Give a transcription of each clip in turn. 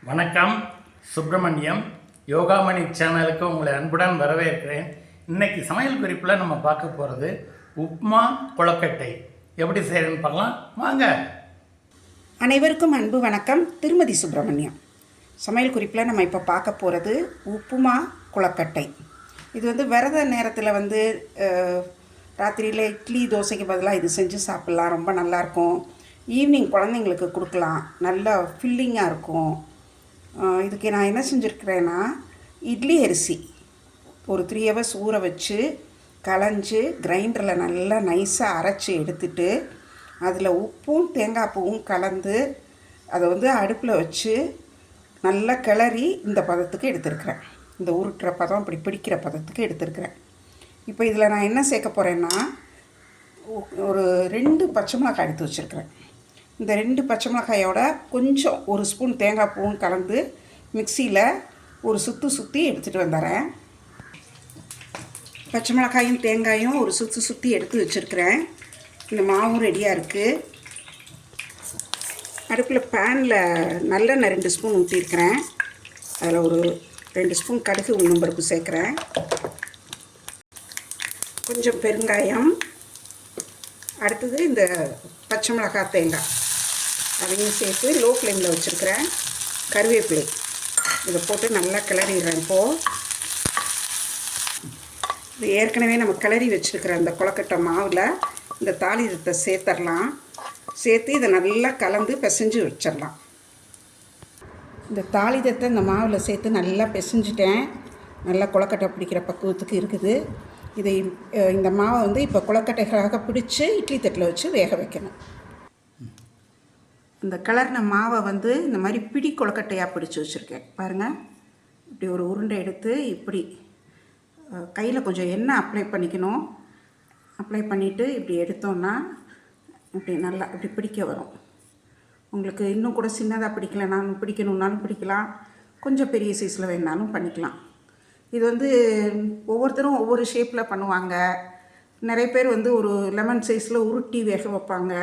வணக்கம். சுப்பிரமணியம் யோகாமணி சேனலுக்கு உங்களை அன்புடன் வரவேற்கிறேன். இன்னைக்கு சமையல் குறிப்பில் நம்ம பார்க்க போகிறது உப்மா கொழக்கட்டை எப்படி செய்யறதுன்னு பார்க்கலாம் வாங்க. அனைவருக்கும் அன்பு வணக்கம். திருமதி சுப்பிரமணியம். சமையல் குறிப்பில் நம்ம இப்போ பார்க்க போகிறது உப்புமா கொழக்கட்டை. இது விரத நேரத்தில் ராத்திரியில் இட்லி தோசைக்கு பதிலாக இது செஞ்சு சாப்பிட்லாம். ரொம்ப நல்லாயிருக்கும். ஈவினிங் குழந்தைங்களுக்கு கொடுக்கலாம். நல்லா ஃபில்லிங்காக இருக்கும். இதுக்கு நான் என்ன செஞ்சுருக்கிறேன்னா, இட்லி அரிசி ஒரு 3 hours ஊற வச்சு களைஞ்சி கிரைண்டரில் நல்லா நைஸாக அரைச்சி எடுத்துட்டு அதில் உப்பும் தேங்காய் பூவும் கலந்து அதை அடுப்பில் வச்சு நல்லா கிளறி இந்த பதத்துக்கு எடுத்துருக்கிறேன். இந்த உருட்டுற பதம் அப்படி பிடிக்கிற பதத்துக்கு எடுத்துருக்கிறேன். இப்போ இதில் நான் என்ன சேர்க்க போகிறேன்னா, ஒரு 2 பச்சை மிளகாய் எடுத்து வச்சுருக்கிறேன். இந்த 2 பச்சை மிளகாயோட கொஞ்சம் 1 ஸ்பூன் தேங்காய் பூவும் கலந்து மிக்சியில் ஒரு சுற்றி எடுத்துகிட்டு வந்துடுறேன். பச்சை மிளகாயும் தேங்காயும் ஒரு சுற்றி எடுத்து வச்சுருக்கிறேன். இந்த மாவும் ரெடியாக இருக்குது. அடுப்பில் பேனில் நல்லெண்ணெய் 2 ஸ்பூன் ஊற்றிருக்கிறேன். அதில் ஒரு 2 ஸ்பூன் கடுகு உளுந்தம்பருப்பு சேர்க்குறேன். கொஞ்சம் பெருங்காயம், அடுத்தது இந்த பச்சை மிளகாய் தேங்காய் அதையும் சேர்த்து லோ ஃப்ளேமில் வச்சுருக்கிறேன். கருவேப்பிலை இதை போட்டு நல்லா கிளறிடுறேன். இப்போது இது ஏற்கனவே நம்ம கிளறி வச்சுருக்கிற அந்த கொழக்கட்டை மாவில் இந்த தாளிதத்தை சேர்த்துடலாம். சேர்த்து இதை நல்லா கலந்து பிசைஞ்சு வச்சிடலாம். இந்த தாளிதத்தை இந்த மாவில் சேர்த்து நல்லா பிசைஞ்சிட்டேன். நல்லா கொழக்கட்டை பிடிக்கிற பக்குவத்துக்கு இருக்குது. இதை இந்த மாவை இப்போ கொழக்கட்டைகளாக பிடிச்சி இட்லி தட்டில் வச்சு வேக வைக்கணும். இந்த கிளறின மாவை இந்த மாதிரி பிடி கொழக்கட்டையாக பிடிச்சி வச்சுருக்கேன். பாருங்கள், இப்படி ஒரு உருண்டை எடுத்து இப்படி கையில் கொஞ்சம் எண்ணெய் அப்ளை பண்ணிக்கணும். அப்ளை பண்ணிவிட்டு இப்படி எடுத்தோன்னா இப்படி நல்லா இப்படி பிடிக்க வரும். உங்களுக்கு இன்னும் கூட சின்னதாக பிடிக்கணுன்னாலும் பிடிக்கலாம். கொஞ்சம் பெரிய சைஸில் வேணாலும் பண்ணிக்கலாம். இது ஒவ்வொருத்தரும் ஒவ்வொரு ஷேப்பில் பண்ணுவாங்க. நிறைய பேர் ஒரு லெமன் சைஸில் உருட்டி வேக வைப்பாங்க.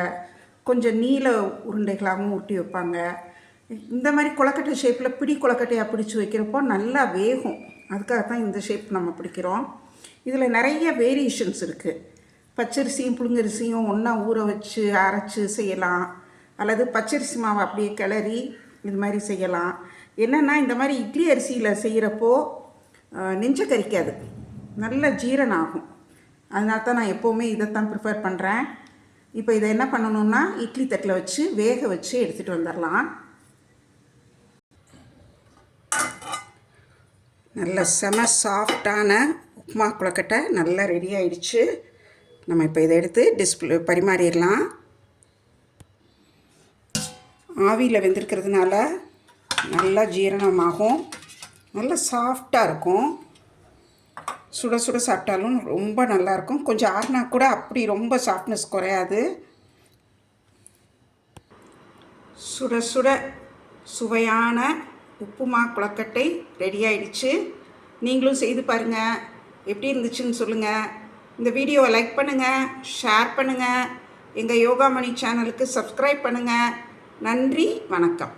கொஞ்சம் நீல உருண்டைகளாகவும் உருட்டி வைப்பாங்க. இந்த மாதிரி கொழக்கட்டை ஷேப்பில் பிடி கொழக்கட்டையாக பிடிச்சி வைக்கிறப்போ நல்லா வேகும். அதுக்காகத்தான் இந்த ஷேப் நம்ம பிடிக்கிறோம். இதில் நிறைய வேரியேஷன்ஸ் இருக்குது. பச்சரிசியும் புழுங்கரிசியும் ஒன்றா ஊற வச்சு அரைச்சி செய்யலாம். அல்லது பச்சரிசி மாவை அப்படியே கிளறி இது மாதிரி செய்யலாம். என்னென்னா, இந்த மாதிரி இட்லி அரிசியில் செய்கிறப்போ நெஞ்ச கரிக்காது, நல்ல ஜீரணம் ஆகும். அதனால தான் நான் எப்போவுமே இதைத்தான் ப்ரிஃபர் பண்ணுறேன். இப்போ இதை என்ன பண்ணணுன்னா, இட்லி தட்டில் வச்சு வேக வச்சு எடுத்துகிட்டு வந்துடலாம். நல்ல செம சாஃப்டான உப்புமா கொழக்கட்டை நல்லா ரெடி ஆகிடுச்சு. நம்ம இப்போ இதை எடுத்து பரிமாறிடலாம். ஆவியில் வெந்திருக்கிறதுனால நல்லா ஜீரணமாகும். நல்லா சாஃப்டாக இருக்கும். சுட சுட சாப்பிட்டாலும் ரொம்ப நல்லாயிருக்கும். கொஞ்சம் ஆறுனா கூட அப்படி ரொம்ப சாஃப்ட்னஸ் குறையாது. சுட சுட சுவையான உப்புமா கொழக்கட்டை ரெடி ஆகிடுச்சு. நீங்களும் செய்து பாருங்கள். எப்படி இருந்துச்சுன்னு சொல்லுங்கள். இந்த வீடியோவை லைக் பண்ணுங்கள், ஷேர் பண்ணுங்கள். எங்கள் யோகாமணி சேனலுக்கு சப்ஸ்கிரைப் பண்ணுங்கள். நன்றி, வணக்கம்.